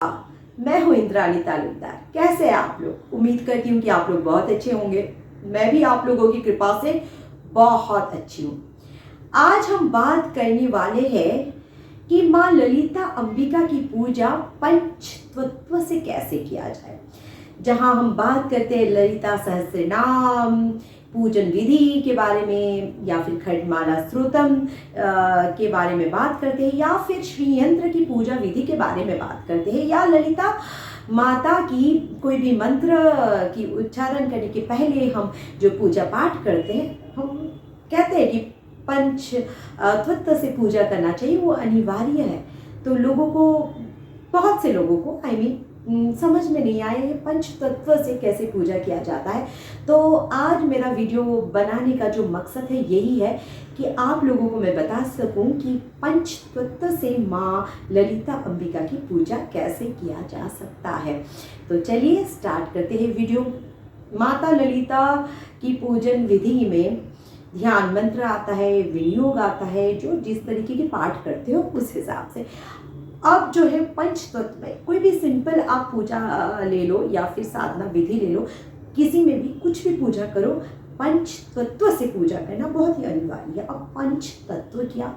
मैं हूं इंद्राणी तालुकदार। कैसे हैं आप लोग? उम्मीद करती हूँ कि आप लोग बहुत अच्छे होंगे। मैं भी आप लोगों की कृपा से बहुत अच्छी हूँ। आज हम बात करने वाले हैं कि माँ ललिता अंबिका की पूजा पंचतत्व से कैसे किया जाए। जहाँ हम बात करते हैं ललिता सहस्त्रनाम पूजन विधि के बारे में, या फिर खड्गमाला स्तोत्रम के बारे में बात करते हैं, या फिर श्री यंत्र की पूजा विधि के बारे में बात करते हैं, या ललिता माता की कोई भी मंत्र की उच्चारण करने के पहले हम जो पूजा पाठ करते हैं, हम कहते हैं कि पंच तत्व से पूजा करना चाहिए, वो अनिवार्य है। तो लोगों को, बहुत से लोगों को समझ में नहीं आया ये पंच तत्व से कैसे पूजा किया जाता है। तो आज मेरा वीडियो बनाने का जो मकसद है यही है कि आप लोगों को मैं बता सकूं कि पंच तत्व से माँ ललिता अंबिका की पूजा कैसे किया जा सकता है। तो चलिए स्टार्ट करते हैं वीडियो। माता ललिता की पूजन विधि में ध्यान मंत्र आता है, विनियोग आता है, जो जिस तरीके के पाठ करते हो उस हिसाब से। अब जो है पंच तत्व में कोई भी सिंपल आप पूजा ले लो या फिर साधना विधि ले लो, किसी में भी कुछ भी पूजा करो, पंच तत्व से पूजा करना बहुत ही अनिवार्य है। अब पंच तत्व क्या?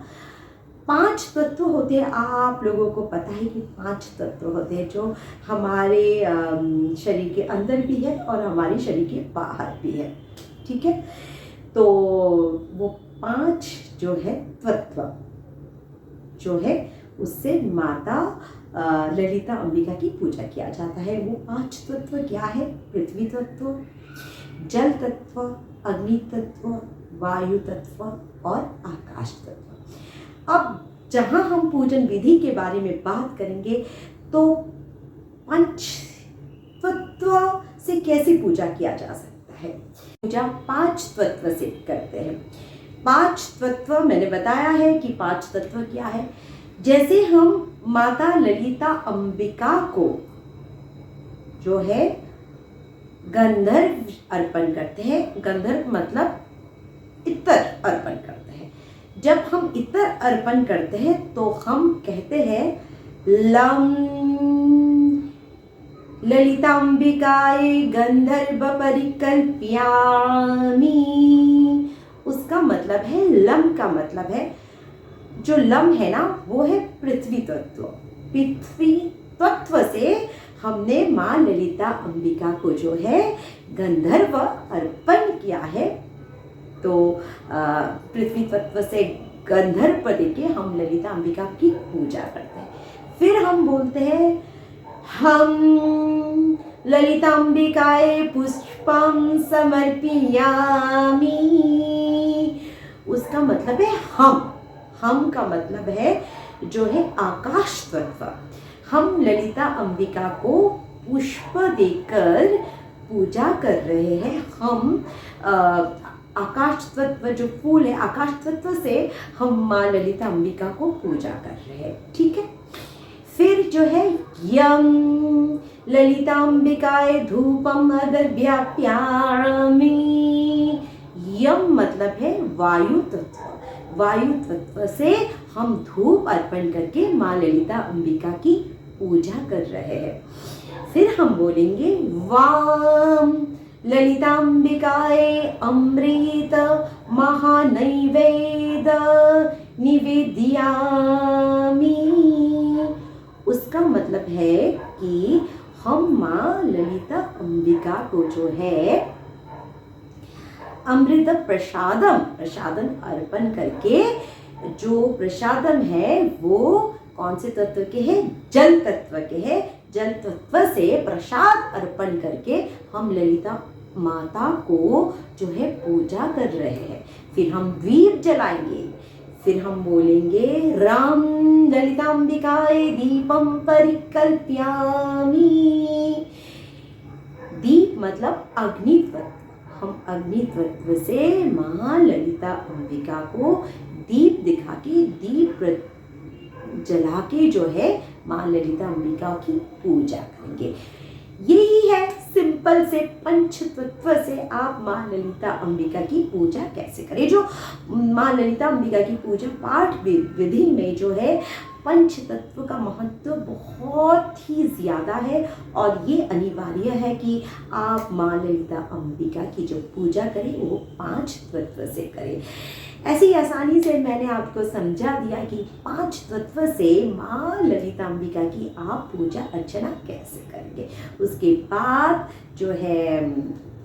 5 तत्व होते हैं। आप लोगों को पता है कि 5 तत्व होते हैं जो हमारे शरीर के अंदर भी है और हमारे शरीर के बाहर भी है। ठीक है, तो वो 5 जो है तत्व जो है उससे माता ललिता अंबिका की पूजा किया जाता है। वो 5 तत्व क्या है? पृथ्वी तत्व, जल तत्व, अग्नि तत्व, वायु तत्व और आकाश तत्व। अब जहाँ हम पूजन विधि के बारे में बात करेंगे तो पंच तत्व से कैसे पूजा किया जा सकता है। पूजा 5 तत्व से करते हैं। 5 तत्व मैंने बताया है कि 5 तत्व क्या है। जैसे हम माता ललिता अंबिका को जो है गंधर्व अर्पण करते हैं। गंधर्व मतलब इत्र अर्पण करते हैं। जब हम इत्र अर्पण करते हैं तो हम कहते हैं लम ललितांबिकाय गंधर्व परिकल्पयामि। उसका मतलब है, लम का मतलब है, जो लम है ना वो है पृथ्वी तत्व। पृथ्वी तत्व से हमने माँ ललिता अंबिका को जो है गंधर्व अर्पण किया है। तो पृथ्वी तत्व से गंधर्व देके हम ललिता अंबिका की पूजा करते हैं। फिर हम बोलते हैं हम ललिता अंबिकाय पुष्पम समर्पयामि। उसका मतलब है हम का मतलब है जो है आकाश तत्व। हम ललिता अंबिका को पुष्प देकर पूजा कर रहे हैं। हम आकाश तत्व जो फूल है, आकाश तत्व से हम माँ ललिता अंबिका को पूजा कर रहे हैं। ठीक है, फिर जो है यम ललिता अंबिकाय धूपम अगरबत्यामि। यम मतलब है वायु तत्व। वायु तत्व से हम धूप अर्पण करके माँ ललिता अंबिका की पूजा कर रहे हैं। फिर हम बोलेंगे वाम ललितांबिकाय अमृत महानैवेद्य निवेदयामि। उसका मतलब है कि हम माँ ललिता अंबिका को जो है अमृत प्रसादम अर्पण करके, जो प्रसादम है वो कौन से तत्व के हैं? जल तत्व के हैं। जल तत्व से प्रसाद अर्पण करके हम ललिता माता को जो है पूजा कर रहे हैं। फिर हम दीप जलाएंगे। फिर हम बोलेंगे राम ललितांबिकाय दीपम परिकल्पयामि। दीप मतलब अग्नि तत्व। हम अग्नि तत्व से माँ ललिता अंबिका को दीप दिखा के, दीप जला के जो है माँ ललिता अंबिका की पूजा करेंगे। यही है सिंपल से पंच तत्व से आप माँ ललिता अंबिका की पूजा कैसे करें। जो माँ ललिता अंबिका की पूजा पाठ विधि में जो है पंच तत्व का महत्व बहुत ही ज़्यादा है और ये अनिवार्य है कि आप माँ ललिता अंबिका की जो पूजा करें वो 5 तत्व से करें। ऐसे ही आसानी से मैंने आपको समझा दिया कि 5 तत्व से माँ ललिता अंबिका की आप पूजा अर्चना कैसे करेंगे। उसके बाद जो है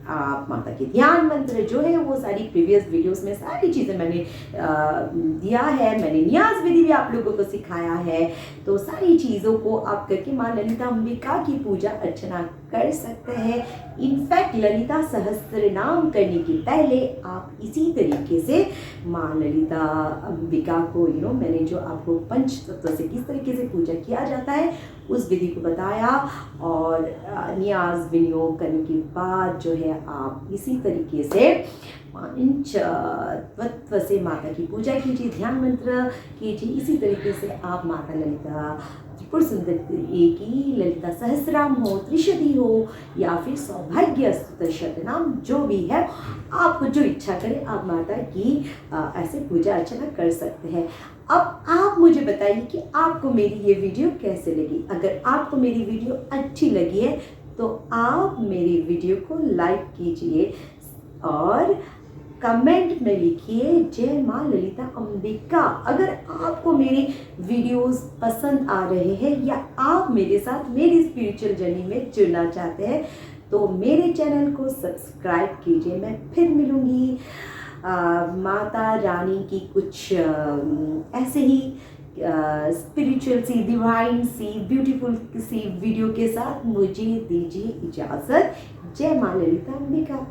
आप माता के ध्यान मंत्र जो है वो सारी प्रीवियस वीडियोस में सारी चीज़ें मैंने दिया है। मैंने न्यास विधि भी आप लोगों को सिखाया है। तो सारी चीज़ों को आप करके माँ ललिता अंबिका की पूजा अर्चना कर सकते हैं। इनफैक्ट ललिता सहस्त्र नाम करने के पहले आप इसी तरीके से माँ ललिता अंबिका को मैंने जो आपको पंच तत्व से किस तरीके से पूजा किया जाता है उस विधि को बताया और न्यास विनियोग करने के बाद जो है आप इसी तरीके से पंच तत्व से माता की पूजा कीजिए, ध्यान मंत्र कीजिए। इसी तरीके से आप माता ललिता त्रिपुर सुंदरी की ललिता सहस्रनाम हो, त्रिशती हो या फिर सौभाग्य स्तुति शतनाम जो भी है आपको जो इच्छा करे आप माता की ऐसे पूजा अर्चना कर सकते हैं। अब आप मुझे बताइए कि आपको मेरी ये वीडियो कैसे लगी। अगर आपको मेरी वीडियो अच्छी लगी है तो आप मेरी वीडियो को लाइक कीजिए और कमेंट में लिखिए जय माँ ललिता अंबिका। अगर आपको मेरी वीडियोस पसंद आ रहे हैं या आप मेरे साथ मेरी स्पिरिचुअल जर्नी में जुड़ना चाहते हैं तो मेरे चैनल को सब्सक्राइब कीजिए। मैं फिर मिलूँगी माता रानी की कुछ ऐसे ही स्पिरिचुअल सी डिवाइन सी ब्यूटीफुल सी वीडियो के साथ। मुझे दीजिए इजाज़त। जय माँ ललिता अंबिका।